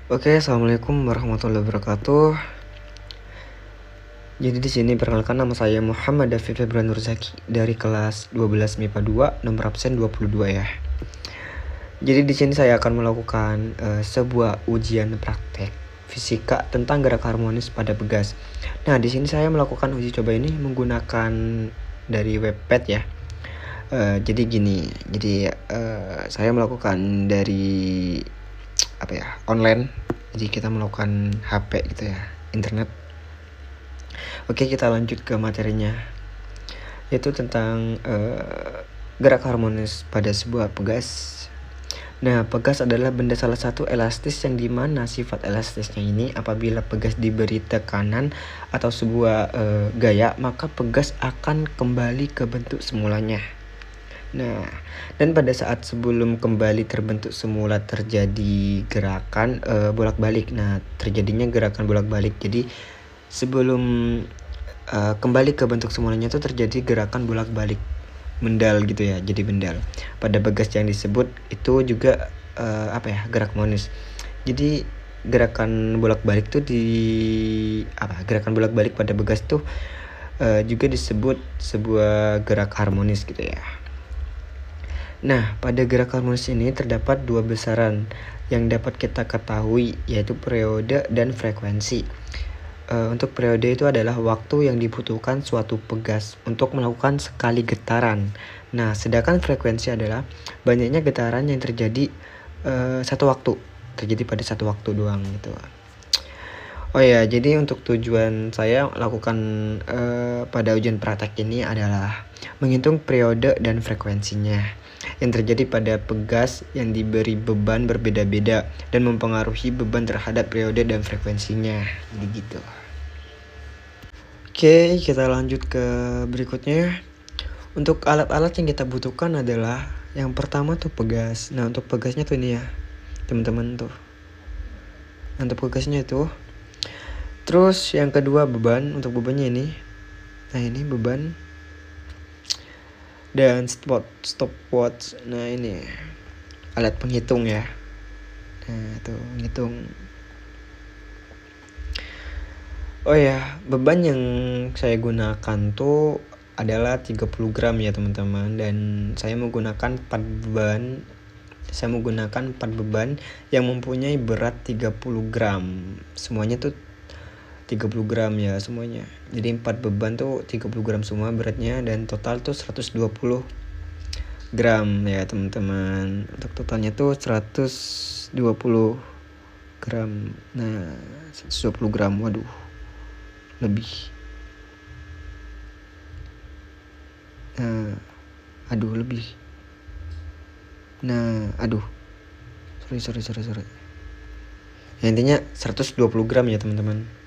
Oke, assalamualaikum warahmatullahi wabarakatuh. Jadi di sini perkenalkan nama saya Muhammad Davi Februar Nurzaki dari kelas 12 MIPA 2, nomor absen 22 ya. Jadi di sini saya akan melakukan sebuah ujian praktek fisika tentang gerak harmonis pada pegas. Nah, di sini saya melakukan uji coba ini menggunakan dari webpad ya. Jadi gini, saya melakukan dari online. Jadi kita melakukan HP gitu ya, internet. Oke, kita lanjut ke materinya, yaitu tentang gerak harmonis pada sebuah pegas. Nah, pegas adalah benda salah satu elastis yang dimana sifat elastisnya ini apabila pegas diberi tekanan atau sebuah gaya, maka pegas akan kembali ke bentuk semulanya. Nah, dan pada saat sebelum kembali terbentuk semula terjadi gerakan bolak-balik. Nah, terjadinya gerakan bolak-balik. Jadi sebelum kembali ke bentuk semulanya itu terjadi gerakan bolak-balik, mendal gitu ya, jadi bendal. Pada pegas yang disebut itu juga gerak harmonis. Jadi gerakan bolak-balik tuh gerakan bolak-balik pada pegas tuh juga disebut sebuah gerak harmonis gitu ya. Nah, pada gerak harmonis ini terdapat dua besaran yang dapat kita ketahui, yaitu periode dan frekuensi. Untuk periode itu adalah waktu yang dibutuhkan suatu pegas untuk melakukan sekali getaran. Nah, sedangkan frekuensi adalah banyaknya getaran yang terjadi terjadi pada satu waktu doang gitu. Oh ya, jadi untuk tujuan saya lakukan pada ujian praktek ini adalah menghitung periode dan frekuensinya yang terjadi pada pegas yang diberi beban berbeda-beda dan mempengaruhi beban terhadap periode dan frekuensinya. Jadi gitu. Oke, kita lanjut ke berikutnya. Untuk alat-alat yang kita butuhkan adalah yang pertama tuh pegas. Nah, untuk pegasnya tuh ini ya, teman-teman tuh. Untuk pegasnya itu. Terus yang kedua beban, untuk bebannya ini. Nah, ini beban. Dan stopwatch. Nah, ini alat penghitung ya. Nah, tuh menghitung. Oh ya, beban yang saya gunakan tuh adalah 30 gram ya teman-teman. Dan saya menggunakan 4 beban. Saya menggunakan 4 beban yang mempunyai berat 30 gram. Semuanya tuh 30 gram ya semuanya. Jadi 4 beban tuh 30 gram semua beratnya. Dan total tuh 120 gram ya teman-teman. Untuk totalnya tuh 120 gram. Nah, 120 gram, waduh, lebih. Lebih. Nah, sorry. Ya, intinya 120 gram ya teman-teman.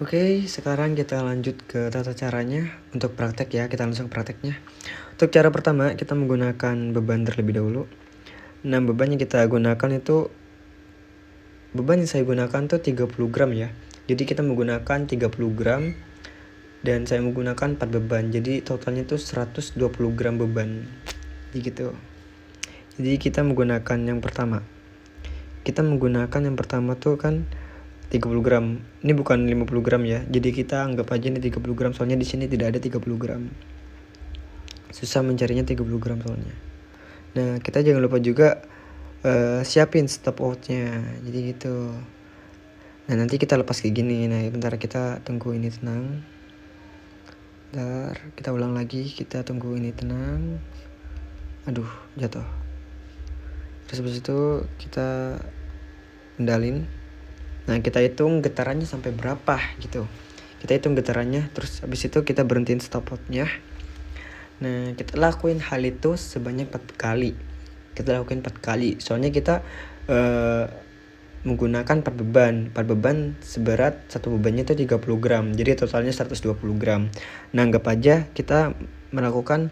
Oke, sekarang kita lanjut ke tata caranya. Untuk praktek ya, kita langsung prakteknya. Untuk cara pertama, kita menggunakan beban terlebih dahulu. Nah, beban yang kita gunakan itu, beban yang saya gunakan tuh 30 gram ya. Jadi kita menggunakan 30 gram dan saya menggunakan 4 beban. Jadi totalnya tuh 120 gram beban. Gitu. Jadi kita menggunakan yang pertama. Kita menggunakan yang pertama tuh kan 30 gram. Ini bukan 50 gram ya. Jadi kita anggap aja ini 30 gram soalnya di sini tidak ada 30 gram. Susah mencarinya 30 gram soalnya. Nah, kita jangan lupa juga siapin stopwatch-nya. Jadi gitu. Nah, nanti kita lepas kayak gini. Nah, bentar kita tunggu ini tenang. Bentar, kita ulang lagi. Kita tunggu ini tenang. Aduh, jatuh. Terus habis itu kita kendalin. Nah, kita hitung getarannya sampai berapa gitu. Kita hitung getarannya, terus habis itu kita berhentiin stopwatch-nya. Nah, kita lakuin hal itu sebanyak 4 kali. Kita lakuin 4 kali. Soalnya kita menggunakan 4 beban. 4 beban seberat satu bebannya itu 30 gram. Jadi totalnya 120 gram. Nah, anggap aja kita melakukan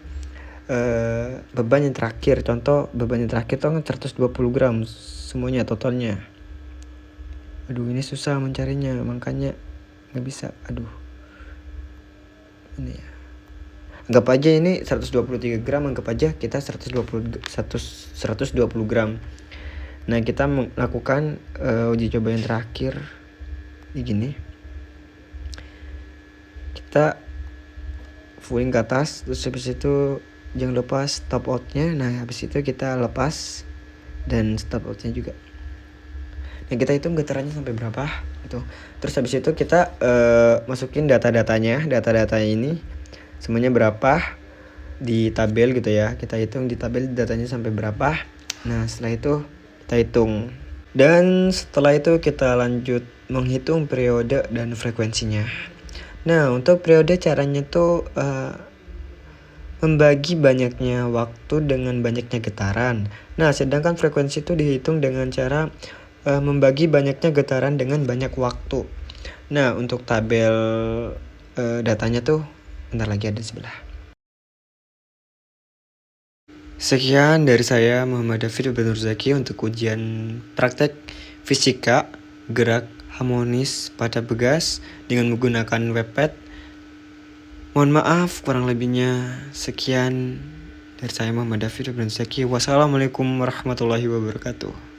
beban yang terakhir. Contoh beban yang terakhir itu 120 gram semuanya totalnya. Aduh, ini susah mencarinya, makanya nggak bisa. Aduh, ini ya. Anggap aja ini 123 gram, anggap aja kita 120 gram. Nah, kita melakukan uji coba yang terakhir begini. Kita fullin ke atas, terus habis itu jangan lupa stop outnya. Nah, habis itu kita lepas dan stop outnya juga. Nah, kita hitung getarannya sampai berapa gitu. Terus habis itu kita masukin data-datanya ini semuanya berapa di tabel gitu ya. Kita hitung di tabel datanya sampai berapa. Nah, setelah itu kita hitung. Dan setelah itu kita lanjut menghitung periode dan frekuensinya. Nah, untuk periode caranya tuh membagi banyaknya waktu dengan banyaknya getaran. Nah, sedangkan frekuensi itu dihitung dengan cara membagi banyaknya getaran dengan banyak waktu. Nah, untuk tabel datanya tuh bentar lagi ada di sebelah. Sekian dari saya Muhammad David Nurzaki untuk ujian praktek fisika gerak harmonis pada begas dengan menggunakan webpad. Mohon maaf kurang lebihnya. Sekian dari saya Muhammad David Nurzaki. Wassalamualaikum warahmatullahi wabarakatuh.